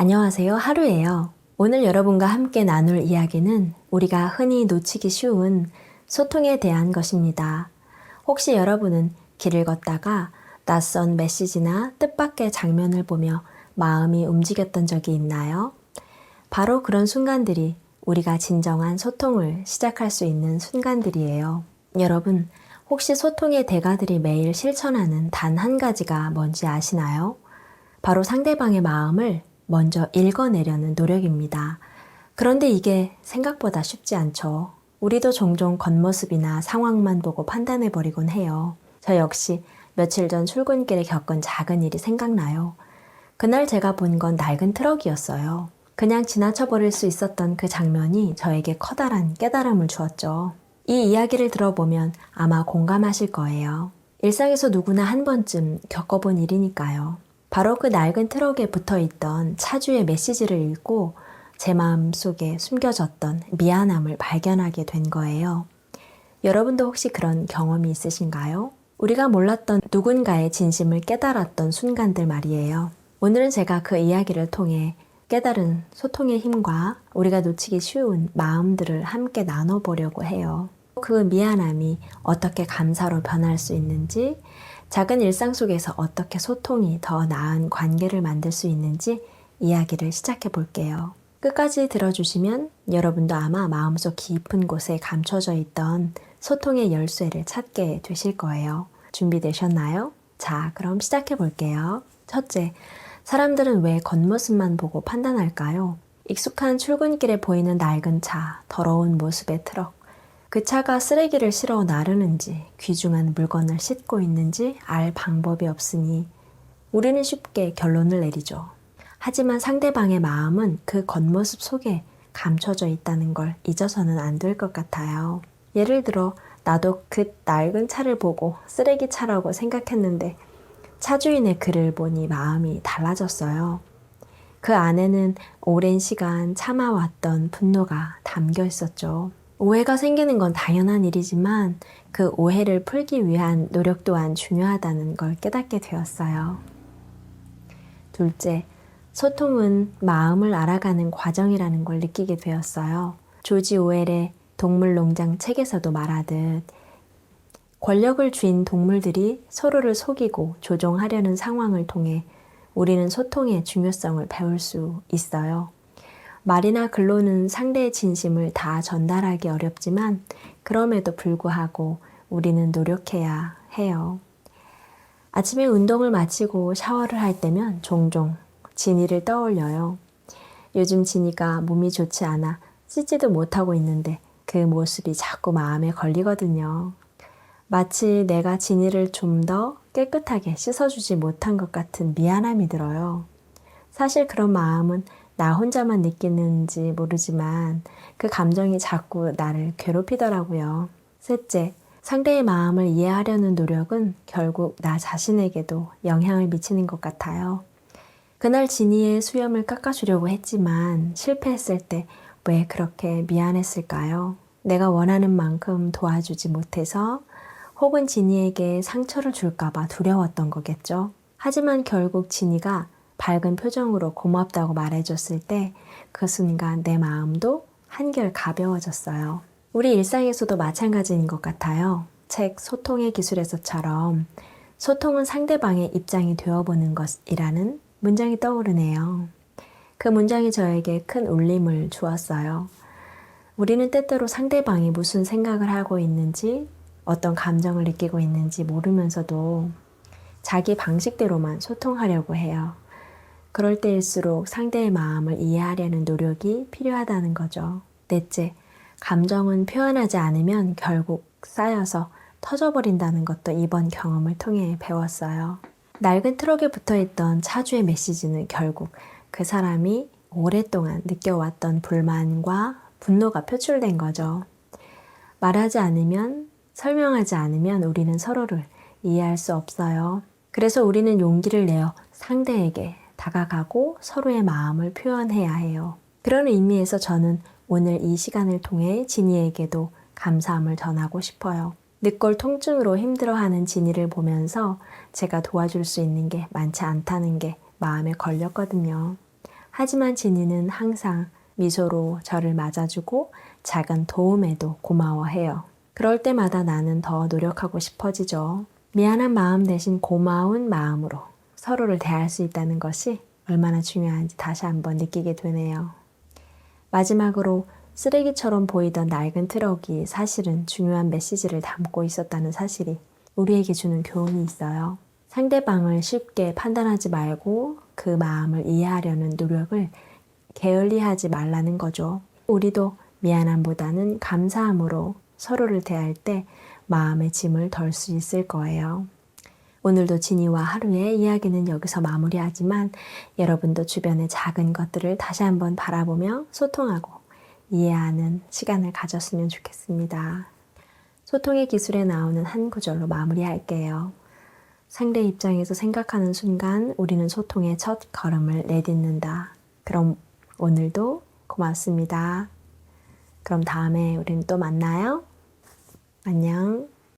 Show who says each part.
Speaker 1: 안녕하세요. 하루예요. 오늘 여러분과 함께 나눌 이야기는 우리가 흔히 놓치기 쉬운 소통에 대한 것입니다. 혹시 여러분은 길을 걷다가 낯선 메시지나 뜻밖의 장면을 보며 마음이 움직였던 적이 있나요? 바로 그런 순간들이 우리가 진정한 소통을 시작할 수 있는 순간들이에요. 여러분, 혹시 소통의 대가들이 매일 실천하는 단 한 가지가 뭔지 아시나요? 바로 상대방의 마음을 먼저 읽어내려는 노력입니다. 그런데 이게 생각보다 쉽지 않죠. 우리도 종종 겉모습이나 상황만 보고 판단해버리곤 해요. 저 역시 며칠 전 출근길에 겪은 작은 일이 생각나요. 그날 제가 본 건 낡은 트럭이었어요. 그냥 지나쳐버릴 수 있었던 그 장면이 저에게 커다란 깨달음을 주었죠. 이 이야기를 들어보면 아마 공감하실 거예요. 일상에서 누구나 한 번쯤 겪어본 일이니까요. 바로 그 낡은 트럭에 붙어있던 차주의 메시지를 읽고 제 마음속에 숨겨졌던 미안함을 발견하게 된 거예요. 여러분도 혹시 그런 경험이 있으신가요? 우리가 몰랐던 누군가의 진심을 깨달았던 순간들 말이에요. 오늘은 제가 그 이야기를 통해 깨달은 소통의 힘과 우리가 놓치기 쉬운 마음들을 함께 나눠보려고 해요. 그 미안함이 어떻게 감사로 변할 수 있는지, 작은 일상 속에서 어떻게 소통이 더 나은 관계를 만들 수 있는지 이야기를 시작해 볼게요. 끝까지 들어주시면 여러분도 아마 마음속 깊은 곳에 감춰져 있던 소통의 열쇠를 찾게 되실 거예요. 준비되셨나요? 자, 그럼 시작해 볼게요. 첫째, 사람들은 왜 겉모습만 보고 판단할까요? 익숙한 출근길에 보이는 낡은 차, 더러운 모습의 트럭. 그 차가 쓰레기를 실어 나르는지 귀중한 물건을 싣고 있는지 알 방법이 없으니 우리는 쉽게 결론을 내리죠. 하지만 상대방의 마음은 그 겉모습 속에 감춰져 있다는 걸 잊어서는 안 될 것 같아요. 예를 들어 나도 그 낡은 차를 보고 쓰레기차라고 생각했는데 차주인의 글을 보니 마음이 달라졌어요. 그 안에는 오랜 시간 참아왔던 분노가 담겨 있었죠. 오해가 생기는 건 당연한 일이지만 그 오해를 풀기 위한 노력 또한 중요하다는 걸 깨닫게 되었어요. 둘째, 소통은 마음을 알아가는 과정이라는 걸 느끼게 되었어요. 조지 오웰의 동물농장 책에서도 말하듯 권력을 쥔 동물들이 서로를 속이고 조종하려는 상황을 통해 우리는 소통의 중요성을 배울 수 있어요. 말이나 글로는 상대의 진심을 다 전달하기 어렵지만 그럼에도 불구하고 우리는 노력해야 해요. 아침에 운동을 마치고 샤워를 할 때면 종종 진이를 떠올려요. 요즘 진이가 몸이 좋지 않아 씻지도 못하고 있는데 그 모습이 자꾸 마음에 걸리거든요. 마치 내가 진이를 좀 더 깨끗하게 씻어주지 못한 것 같은 미안함이 들어요. 사실 그런 마음은 나 혼자만 느끼는지 모르지만 그 감정이 자꾸 나를 괴롭히더라고요. 셋째, 상대의 마음을 이해하려는 노력은 결국 나 자신에게도 영향을 미치는 것 같아요. 그날 진이의 수염을 깎아주려고 했지만 실패했을 때 왜 그렇게 미안했을까요? 내가 원하는 만큼 도와주지 못해서 혹은 진이에게 상처를 줄까봐 두려웠던 거겠죠. 하지만 결국 진이가 밝은 표정으로 고맙다고 말해줬을 때 그 순간 내 마음도 한결 가벼워졌어요. 우리 일상에서도 마찬가지인 것 같아요. 책 소통의 기술에서처럼 소통은 상대방의 입장이 되어보는 것이라는 문장이 떠오르네요. 그 문장이 저에게 큰 울림을 주었어요. 우리는 때때로 상대방이 무슨 생각을 하고 있는지 어떤 감정을 느끼고 있는지 모르면서도 자기 방식대로만 소통하려고 해요. 그럴 때일수록 상대의 마음을 이해하려는 노력이 필요하다는 거죠. 넷째, 감정은 표현하지 않으면 결국 쌓여서 터져버린다는 것도 이번 경험을 통해 배웠어요. 낡은 트럭에 붙어있던 차주의 메시지는 결국 그 사람이 오랫동안 느껴왔던 불만과 분노가 표출된 거죠. 말하지 않으면, 설명하지 않으면 우리는 서로를 이해할 수 없어요. 그래서 우리는 용기를 내어 상대에게 다가가고 서로의 마음을 표현해야 해요. 그런 의미에서 저는 오늘 이 시간을 통해 진이에게도 감사함을 전하고 싶어요. 늑골 통증으로 힘들어하는 진이를 보면서 제가 도와줄 수 있는 게 많지 않다는 게 마음에 걸렸거든요. 하지만 지니는 항상 미소로 저를 맞아주고 작은 도움에도 고마워해요. 그럴 때마다 나는 더 노력하고 싶어지죠. 미안한 마음 대신 고마운 마음으로 서로를 대할 수 있다는 것이 얼마나 중요한지 다시 한번 느끼게 되네요. 마지막으로 쓰레기처럼 보이던 낡은 트럭이 사실은 중요한 메시지를 담고 있었다는 사실이 우리에게 주는 교훈이 있어요. 상대방을 쉽게 판단하지 말고 그 마음을 이해하려는 노력을 게을리하지 말라는 거죠. 우리도 미안함보다는 감사함으로 서로를 대할 때 마음의 짐을 덜 수 있을 거예요. 오늘도 지니와 하루의 이야기는 여기서 마무리하지만 여러분도 주변의 작은 것들을 다시 한번 바라보며 소통하고 이해하는 시간을 가졌으면 좋겠습니다. 소통의 기술에 나오는 한 구절로 마무리할게요. 상대 입장에서 생각하는 순간 우리는 소통의 첫 걸음을 내딛는다. 그럼 오늘도 고맙습니다. 그럼 다음에 우리는 또 만나요. 안녕.